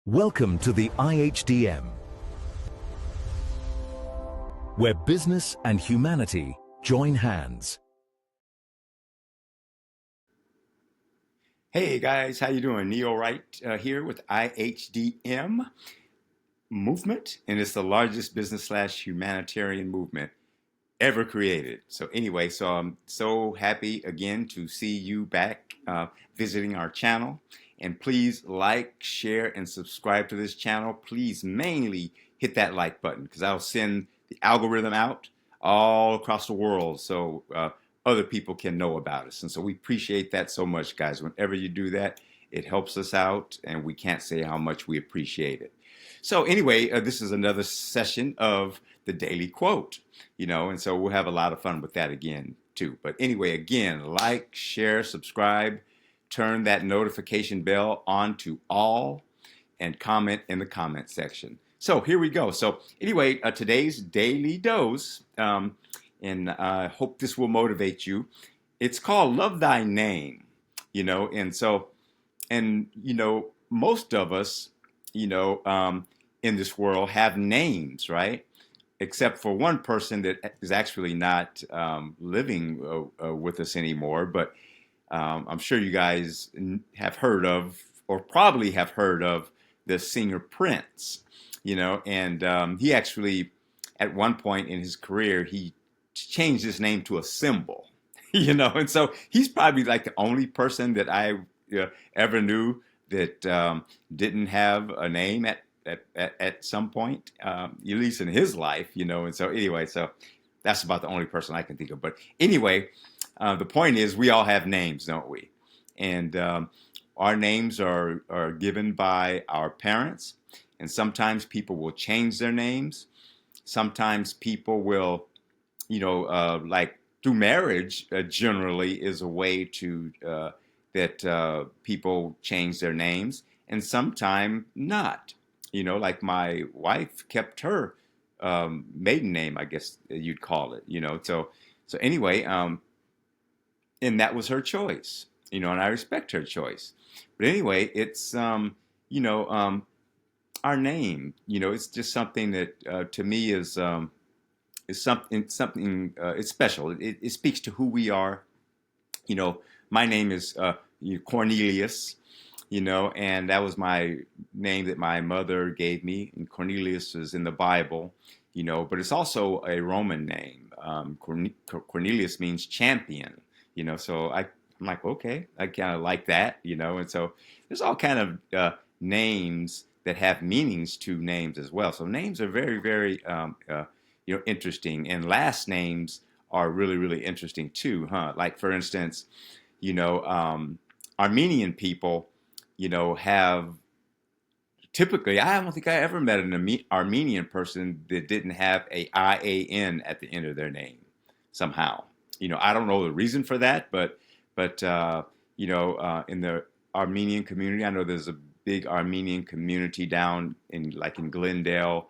Welcome to the IHDM, where business and humanity join hands. Hey guys, how you doing? Wright here with IHDM movement, and it's the largest business/humanitarian movement ever created. So anyway, so I'm so happy again to see you back visiting our channel. And please like, share, and subscribe to this channel. Please mainly hit that like button because I'll send the algorithm out all across the world so other people can know about us. And so we appreciate that so much, guys. Whenever you do that, it helps us out, and we can't say how much we appreciate it. So anyway, this is another session of the Daily Quote, and so we'll have a lot of fun with that again, too. But anyway, again, like, share, subscribe, turn that notification bell on to all, and comment in the comment section. So here we go. So anyway, today's daily dose, and I hope this will motivate you. It's called Love Thy Name, and so, most of us, in this world have names, right? Except for one person that is actually not living with us anymore. But I'm sure you guys have heard of, or probably have heard of, the singer Prince, and he actually, at one point in his career, he changed his name to a symbol, and so he's probably like the only person that I ever knew that didn't have a name at some point, at least in his life, and so anyway, so that's about the only person I can think of. But anyway, the point is we all have names, don't we? And our names are given by our parents, and sometimes people will change their names. Sometimes people will, like through marriage, generally is a way to that people change their names, and sometimes not. Like my wife kept her maiden name, I guess you'd call it. So anyway, and that was her choice. And I respect her choice. But anyway, it's our name. It's just something that to me is something it's special. It speaks to who we are. My name is Cornelius, and that was my name that my mother gave me. And Cornelius is in the Bible, but it's also a Roman name. Cornelius means champion, so I'm like, okay, I kind of like that, and so there's all kind of names that have meanings to names as well. So names are very, very, interesting, and last names are really, really interesting too, huh? Like for instance, Armenian people, have typically, I don't think I ever met an Armenian person that didn't have a IAN at the end of their name somehow. I don't know the reason for that, but in the Armenian community, I know there's a big Armenian community down in Glendale,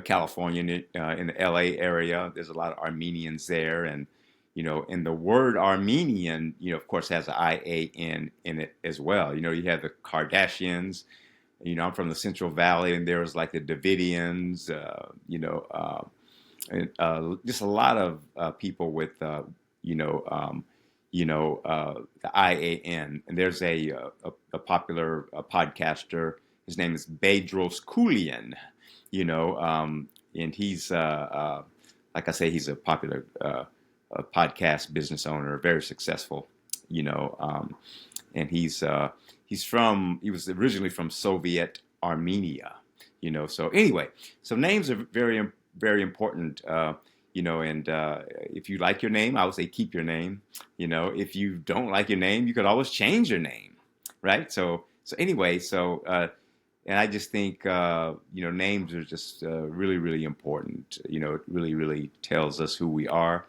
California, in the LA area. There's a lot of Armenians there, and and the word Armenian, of course, has an IAN in it as well. You have the Kardashians. I'm from the Central Valley, and there was like the Davidians. And, just a lot of people with the IAN. And there's a popular podcaster. His name is Bedros Keuilian. And he's like I say, he's a popular podcast business owner, very successful. And he was originally from Soviet Armenia. So anyway, so names are very, very important. And if you like your name, I would say keep your name. If you don't like your name, you could always change your name, right? So anyway, and I just think names are just really, really important. It really, really tells us who we are.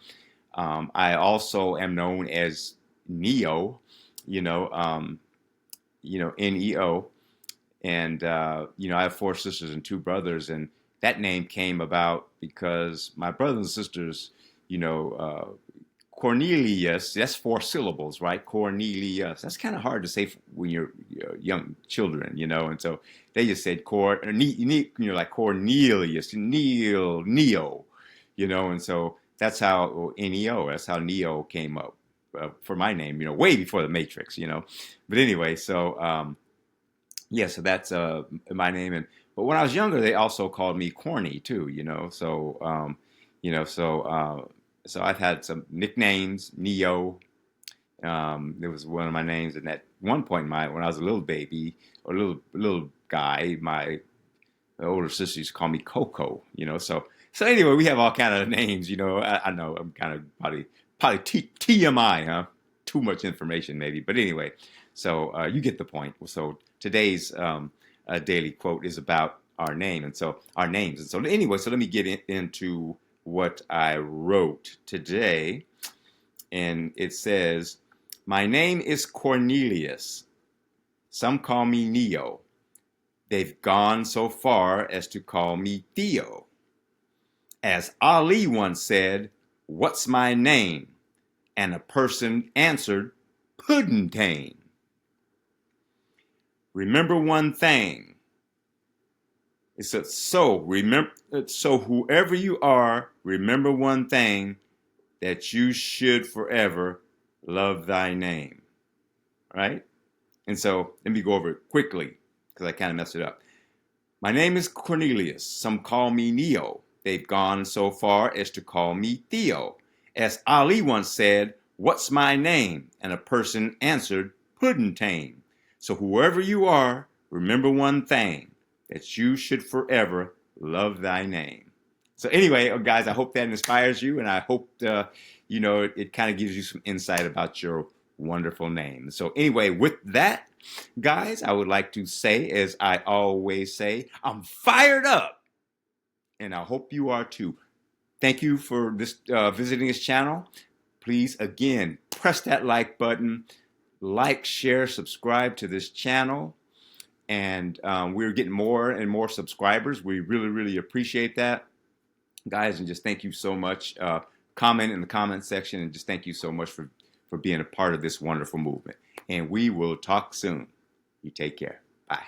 I also am known as Neo, Neo, and I have 4 sisters and 2 brothers, and that name came about because my brothers and sisters, Cornelius, that's 4 syllables, right? Cornelius. That's kind of hard to say when you're young children, and so they just said like Cornelius, Neo, and so that's how Neo, that's how Neo came up for my name, way before the Matrix. But anyway, so yeah, so that's my name, but when I was younger, they also called me Corny too, so you know, so. So I've had some nicknames, Neo. It was one of my names, and at one point, when I was a little baby or little guy, my older sister used to call me Coco. So anyway, we have all kind of names. I know I'm kind of probably TMI, huh? Too much information, maybe. But anyway, so you get the point. So today's daily quote is about our name, and so our names. And so anyway, so let me get into what I wrote today, and it says, "My name is Cornelius. Some call me Neo. They've gone so far as to call me Theo. As Ali once said, 'What's my name?' And a person answered, 'Puddentane.' Remember one thing." It says, so whoever you are, remember one thing, that you should forever love thy name. Right? And so let me go over it quickly because I kind of messed it up. My name is Cornelius. Some call me Neo. They've gone so far as to call me Theo. As Ali once said, "What's my name?" And a person answered, "Puddentane." So whoever you are, remember one thing, that you should forever love thy name. So anyway, guys, I hope that inspires you, and I hope it kind of gives you some insight about your wonderful name. So anyway, with that, guys, I would like to say, as I always say, I'm fired up, and I hope you are too. Thank you for visiting this channel. Please, again, press that like button, like, share, subscribe to this channel. And we're getting more and more subscribers. We really, really appreciate that, guys. And just thank you so much. Comment in the comment section, and just thank you so much for being a part of this wonderful movement. And we will talk soon. You take care. Bye.